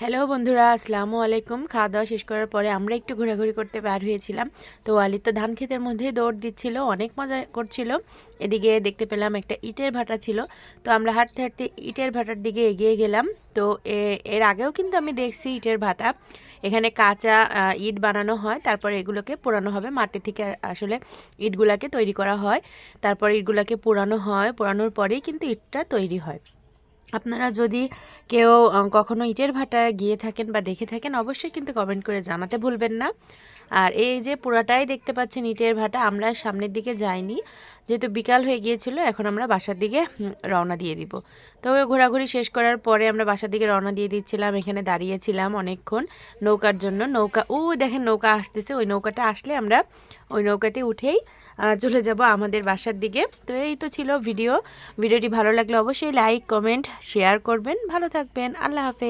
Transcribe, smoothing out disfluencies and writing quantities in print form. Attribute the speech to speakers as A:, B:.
A: Hello বন্ধুরা, আসসালামু আলাইকুম। খাওয়া দাওয়া শেষ করার পরে আমরা একটু ঘোরাঘুরি করতে বের হয়েছিলাম। তো ওয়ালিদ তো ধান ক্ষেতের মধ্যেই দৌড় দিচ্ছিল, অনেক মজা করছিল। এদিকে দেখতে পেলাম একটা ইটের ভাটা ছিল। তো আমরা হাঁটতে হাঁটতে ইটের ভাটার দিকে এগিয়ে গেলাম। তো এর আগেও কিন্তু আমি দেখছি ইটের ভাটা। এখানে কাঁচা ইট বানানো হয়, তারপর এগুলোকে পোড়ানো হবে। মাটি থেকে আসলে ইটগুলাকে তৈরি করা হয়, তারপর ইটগুলাকে পোড়ানো হয়, পোড়ানোর পরেই কিন্তু ইটটা তৈরি হয়। আপনারা যদি কেউ কখনো ইটের ভাটায় গিয়ে থাকেন বা দেখে থাকেন, অবশ্যই কিন্তু কমেন্ট করে জানাতে ভুলবেন না। আর এই যে পুরাটাই দেখতে পাচ্ছেন ইটের ভাটা। আমরা সামনের দিকে যাইনি, যেহেতু বিকাল হয়ে গিয়েছিল। এখন আমরা বাসার দিকে রওনা দিয়ে দিব। তো ঘোরাঘুরি শেষ করার পরে আমরা বাসার দিকে রওনা দিয়ে দিচ্ছিলাম। এখানে দাঁড়িয়েছিলাম অনেকক্ষণ নৌকার জন্য। নৌকা দেখেন, নৌকা আসতেছে। ওই নৌকাটা আসলে আমরা ওই নৌকাতে উঠেই চলে যাব আমাদের বাসার দিকে। তো এই তো ছিল ভিডিওটি ভালো লাগলে অবশ্যই লাইক, কমেন্ট, শেয়ার করবেন। ভালো থাকবেন। আল্লাহ হাফেজ।